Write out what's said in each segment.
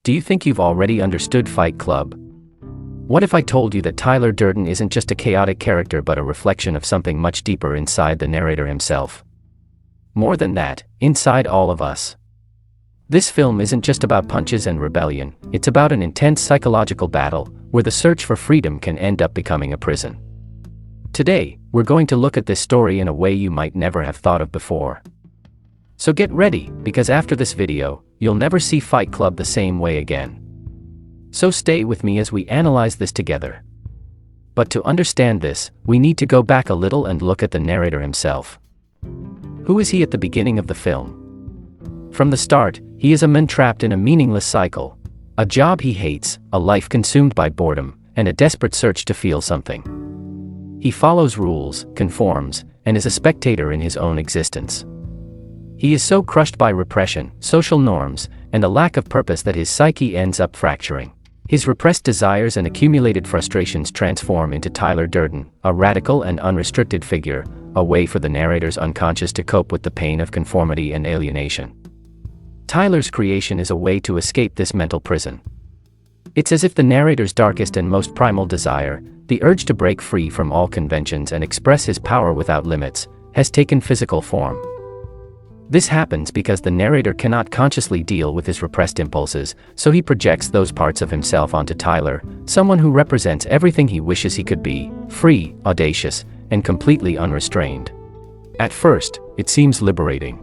Do you think you've already understood Fight Club? What if I told you that Tyler Durden isn't just a chaotic character but a reflection of something much deeper inside the narrator himself? More than that, inside all of us. This film isn't just about punches and rebellion, it's about an intense psychological battle, where the search for freedom can end up becoming a prison. Today, we're going to look at this story in a way you might never have thought of before. So get ready, because after this video, you'll never see Fight Club the same way again. So stay with me as we analyze this together. But to understand this, we need to go back a little and look at the narrator himself. Who is he at the beginning of the film? From the start, he is a man trapped in a meaningless cycle. A job he hates, a life consumed by boredom, and a desperate search to feel something. He follows rules, conforms, and is a spectator in his own existence. He is so crushed by repression, social norms, and a lack of purpose that his psyche ends up fracturing. His repressed desires and accumulated frustrations transform into Tyler Durden, a radical and unrestricted figure, a way for the narrator's unconscious to cope with the pain of conformity and alienation. Tyler's creation is a way to escape this mental prison. It's as if the narrator's darkest and most primal desire, the urge to break free from all conventions and express his power without limits, has taken physical form. This happens because the narrator cannot consciously deal with his repressed impulses, so he projects those parts of himself onto Tyler, someone who represents everything he wishes he could be, free, audacious, and completely unrestrained. At first, it seems liberating.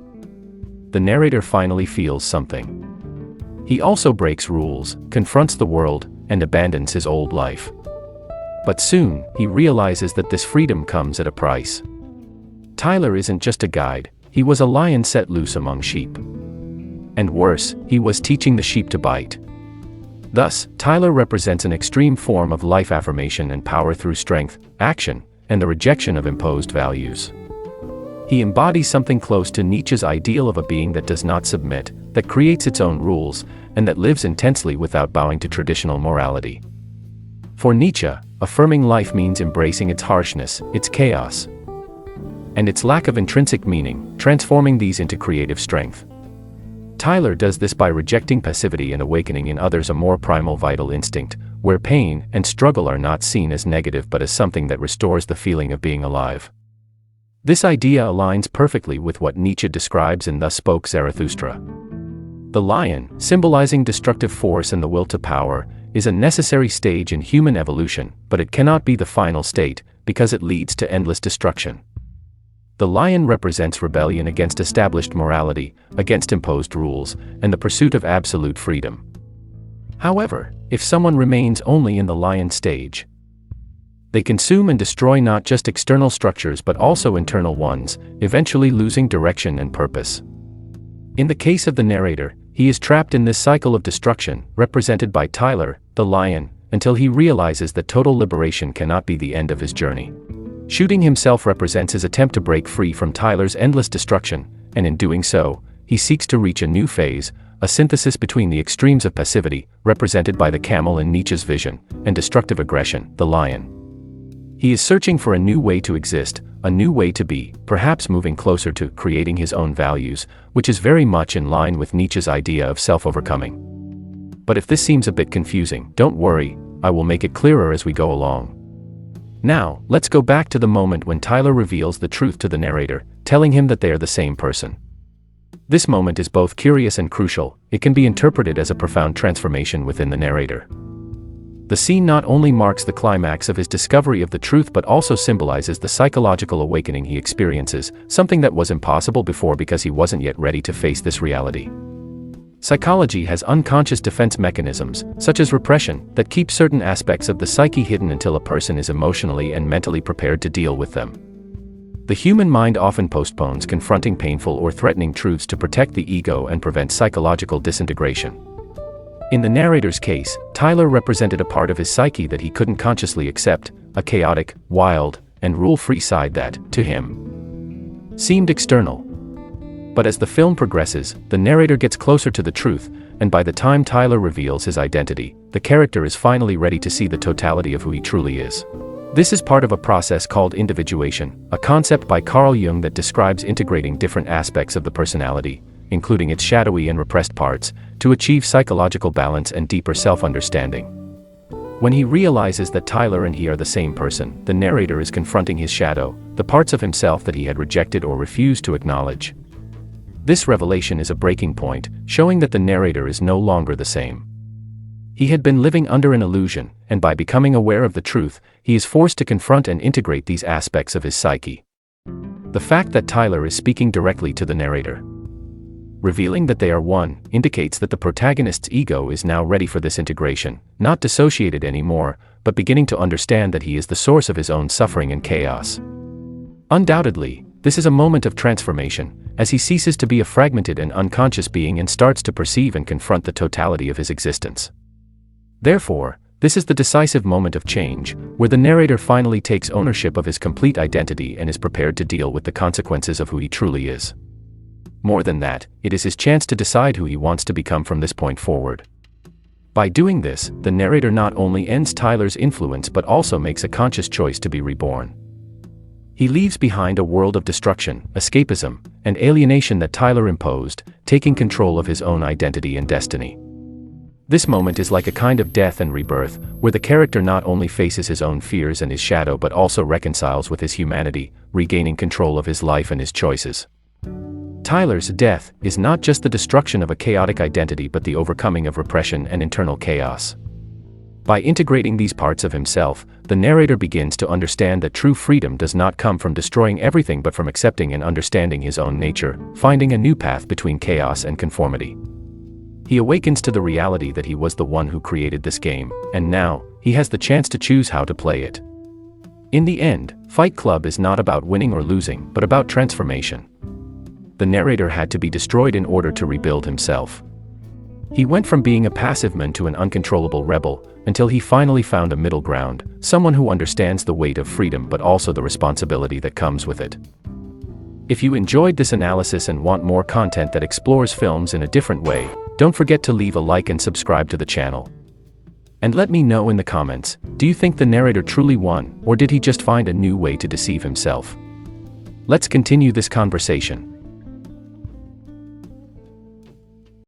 The narrator finally feels something. He also breaks rules, confronts the world, and abandons his old life. But soon, he realizes that this freedom comes at a price. Tyler isn't just a guide. He was a lion set loose among sheep. And worse, he was teaching the sheep to bite. Thus, Tyler represents an extreme form of life affirmation and power through strength, action, and the rejection of imposed values. He embodies something close to Nietzsche's ideal of a being that does not submit, that creates its own rules, and that lives intensely without bowing to traditional morality. For Nietzsche, affirming life means embracing its harshness, its chaos, and its lack of intrinsic meaning, transforming these into creative strength. Tyler does this by rejecting passivity and awakening in others a more primal vital instinct, where pain and struggle are not seen as negative but as something that restores the feeling of being alive. This idea aligns perfectly with what Nietzsche describes in Thus Spoke Zarathustra. The lion, symbolizing destructive force and the will to power, is a necessary stage in human evolution, but it cannot be the final state, because it leads to endless destruction. The lion represents rebellion against established morality, against imposed rules, and the pursuit of absolute freedom. However, if someone remains only in the lion stage, they consume and destroy not just external structures but also internal ones, eventually losing direction and purpose. In the case of the narrator, he is trapped in this cycle of destruction, represented by Tyler, the lion, until he realizes that total liberation cannot be the end of his journey. Shooting himself represents his attempt to break free from Tyler's endless destruction, and in doing so, he seeks to reach a new phase, a synthesis between the extremes of passivity, represented by the camel in Nietzsche's vision, and destructive aggression, the lion. He is searching for a new way to exist, a new way to be, perhaps moving closer to creating his own values, which is very much in line with Nietzsche's idea of self-overcoming. But if this seems a bit confusing, don't worry, I will make it clearer as we go along. Now, let's go back to the moment when Tyler reveals the truth to the narrator, telling him that they are the same person. This moment is both curious and crucial. It can be interpreted as a profound transformation within the narrator. The scene not only marks the climax of his discovery of the truth but also symbolizes the psychological awakening he experiences, something that was impossible before because he wasn't yet ready to face this reality. Psychology has unconscious defense mechanisms, such as repression, that keep certain aspects of the psyche hidden until a person is emotionally and mentally prepared to deal with them. The human mind often postpones confronting painful or threatening truths to protect the ego and prevent psychological disintegration. In the narrator's case, Tyler represented a part of his psyche that he couldn't consciously accept, a chaotic, wild, and rule-free side that, to him, seemed external. But as the film progresses, the narrator gets closer to the truth, and by the time Tyler reveals his identity, the character is finally ready to see the totality of who he truly is. This is part of a process called individuation, a concept by Carl Jung that describes integrating different aspects of the personality, including its shadowy and repressed parts, to achieve psychological balance and deeper self-understanding. When he realizes that Tyler and he are the same person, the narrator is confronting his shadow, the parts of himself that he had rejected or refused to acknowledge. This revelation is a breaking point, showing that the narrator is no longer the same. He had been living under an illusion, and by becoming aware of the truth, he is forced to confront and integrate these aspects of his psyche. The fact that Tyler is speaking directly to the narrator, revealing that they are one, indicates that the protagonist's ego is now ready for this integration, not dissociated anymore, but beginning to understand that he is the source of his own suffering and chaos. Undoubtedly, this is a moment of transformation, as he ceases to be a fragmented and unconscious being and starts to perceive and confront the totality of his existence. Therefore, this is the decisive moment of change, where the narrator finally takes ownership of his complete identity and is prepared to deal with the consequences of who he truly is. More than that, it is his chance to decide who he wants to become from this point forward. By doing this, the narrator not only ends Tyler's influence but also makes a conscious choice to be reborn. He leaves behind a world of destruction, escapism, and alienation that Tyler imposed, taking control of his own identity and destiny. This moment is like a kind of death and rebirth, where the character not only faces his own fears and his shadow but also reconciles with his humanity, regaining control of his life and his choices. Tyler's death is not just the destruction of a chaotic identity but the overcoming of repression and internal chaos. By integrating these parts of himself, the narrator begins to understand that true freedom does not come from destroying everything but from accepting and understanding his own nature, finding a new path between chaos and conformity. He awakens to the reality that he was the one who created this game, and now, he has the chance to choose how to play it. In the end, Fight Club is not about winning or losing, but about transformation. The narrator had to be destroyed in order to rebuild himself. He went from being a passive man to an uncontrollable rebel, until he finally found a middle ground, someone who understands the weight of freedom but also the responsibility that comes with it. If you enjoyed this analysis and want more content that explores films in a different way, don't forget to leave a like and subscribe to the channel. And let me know in the comments, do you think the narrator truly won, or did he just find a new way to deceive himself? Let's continue this conversation.